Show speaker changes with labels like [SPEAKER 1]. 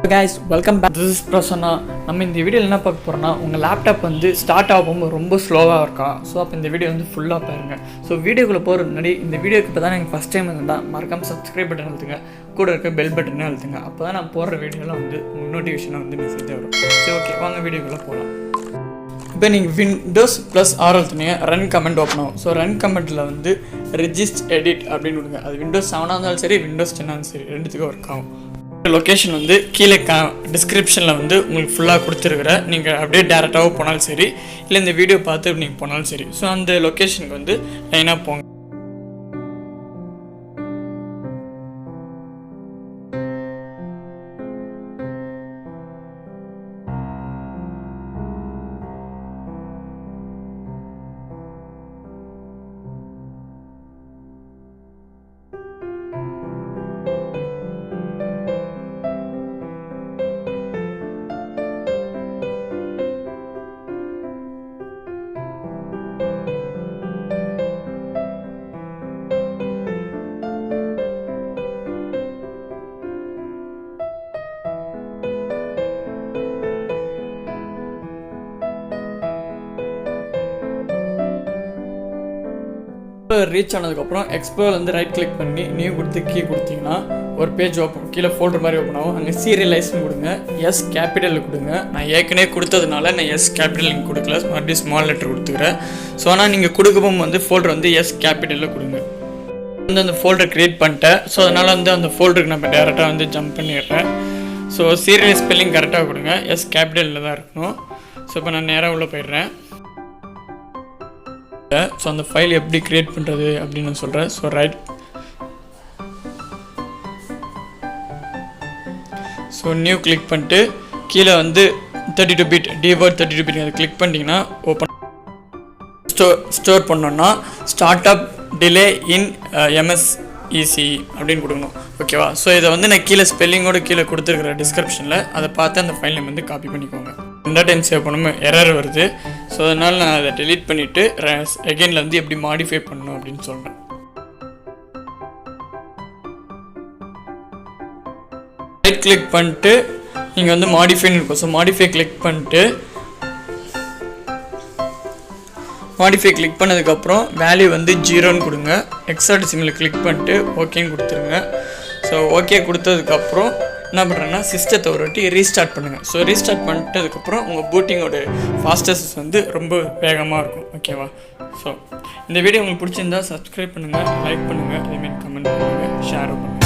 [SPEAKER 1] guys, welcome back. This is Prasanna. நம்ம இந்த வீடியோல என்ன பார்க்க போறோம்னா உங்க லேப்டாப் வந்து ஸ்டார்ட் ஆகும்போது ரொம்ப ஸ்லோவா இருக்கா. சோ அப்ப இந்த வீடியோ வந்து ஃபுல்லா பாருங்க. சோ வீடியோக்குள்ள போறதுக்கு முன்னாடி இந்த வீடியோக்கு இப்பதான் நீங்க ஃபர்ஸ்ட் டைம் வந்தா மறக்காம subscribe பட்டன் அழுத்துங்க. கூட இருக்க பெல் பட்டனை அழுத்துங்க. அப்பதான் நான் போடுற வீடியோல வந்து உங்களுக்கு நோட்டிஃபிகேஷன் வந்து மெசேஜ் வரும். சரி ஓகே, வாங்க வீடியோக்குள்ள போலாம். இப்போ நீங்கள் windows+R அழுத்துனீங்க ரன் கமெண்ட் ஓப்பன் ஆகும். ஸோ ரன் கமெண்ட்டில் வந்து regedit அப்படின்னு கொடுங்க. அது விண்டோஸ் 7 இருந்தாலும் சரி விண்டோஸ் 10 இருந்தாலும் சரி ரெண்டுத்துக்கும் ஒர்க் ஆகும். லொக்கேஷன் வந்து கீழே டிஸ்கிரிப்ஷனில் வந்து உங்களுக்கு ஃபுல்லாக கொடுத்துருக்குறேன். நீங்கள் அப்படியே டேரெக்டாக போனாலும் சரி, இல்லை இந்த வீடியோ பார்த்து நீங்கள் போனாலும் சரி. ஸோ அந்த லொக்கேஷனுக்கு வந்து லைனாக போங்க. ரீச் ஆனதுக்கப்புறம் எக்ஸ்ப்ளோர் வந்து ரைட் கிளிக் பண்ணி நியூ கொடுத்து கீ கொடுத்தீங்கன்னா ஒரு பேஜ் ஓப்பன், கீழே ஃபோல்டர் மாதிரி ஓப்பன் ஆகும். அங்கே சீரியலைஸ்னு கொடுங்க, எஸ் கேபிட்டலில் கொடுங்க. நான் ஏற்கனவே கொடுத்ததுனால நான் எஸ் கேபிட்டல் இங்கே கொடுக்கல, மறுபடியும் ஸ்மால் லெட்டர் கொடுத்துக்கிறேன். ஸோ ஆனால் நீங்கள் கொடுக்கும்போது வந்து ஃபோல்டர் வந்து எஸ் கேபிட்டலில் கொடுங்க. வந்து அந்த ஃபோல்டர் க்ரியேட் பண்ணிட்டேன். ஸோ அதனால் வந்து அந்த ஃபோல்டருக்கு நம்ம டேரெக்டாக வந்து ஜம்ப் பண்ணிடுறேன். ஸோ சீரியலைஸ் ஸ்பெல்லிங் கரெக்டாக கொடுங்க, எஸ் கேபிட்டலில் தான் இருக்கணும். ஸோ இப்போ நான் நேராக உள்ளே போயிடுறேன். ஸோ அந்த ஃபைல் எப்படி க்ரியேட் பண்ணுறது அப்படின்னு நான் சொல்கிறேன். ஸோ ஸோ நியூ கிளிக் பண்ணிட்டு கீழே வந்து 32 பிட் டிவேர்ட் 32 பிட் அதை கிளிக் பண்ணிட்டீங்கன்னா ஓப்பன் ஸ்டோர் பண்ணோன்னா ஸ்டார்ட் அப் டிலே இன் எம்எஸ்இசி அப்படின்னு கொடுக்கணும். ஓகேவா? ஸோ இதை வந்து நான் கீழே ஸ்பெல்லிங்கோடு கீழே கொடுத்துருக்குற டிஸ்கிரிப்ஷனில் அதை பார்த்து அந்த ஃபைல் நேம் வந்து காப்பி பண்ணிக்கோங்க. ரெண்டா டைம் சேவ் பண்ணும்போது எரர் வருது. ஸோ அதனால் நான் அதை டெலீட் பண்ணிவிட்டு எகெயினில் வந்து எப்படி மாடிஃபை பண்ணணும் அப்படின்னு சொல்கிறேன். ரைட் கிளிக் பண்ணிட்டு நீங்கள் வந்து மாடிஃபைன்னு இருக்கும். ஸோ மாடிஃபை கிளிக் பண்ணிட்டு மாடிஃபை கிளிக் பண்ணதுக்கப்புறம் வேல்யூ வந்து 0ன்னு கொடுங்க. எக்ஸாடெசிமலில் கிளிக் பண்ணிட்டு ஓகேன்னு கொடுத்துருங்க. ஸோ ஓகே கொடுத்ததுக்கப்புறம் என்ன பண்ணுறேன்னா சிஸ்டத்தை ஒரு வாட்டி ரீஸ்டார்ட் பண்ணுங்கள். ஸோ ரீஸ்டார்ட் பண்ணிட்டதுக்கப்புறம் உங்கள் பூட்டிங்கோட ஃபாஸ்டஸ்ட் வந்து ரொம்ப வேகமாக இருக்கும். ஓகேவா? ஸோ இந்த வீடியோ உங்களுக்கு பிடிச்சிருந்தா சப்ஸ்கிரைப் பண்ணுங்கள், லைக் பண்ணுங்கள், அதேமாதிரி கமெண்ட் பண்ணுங்கள், ஷேர் பண்ணுங்கள்.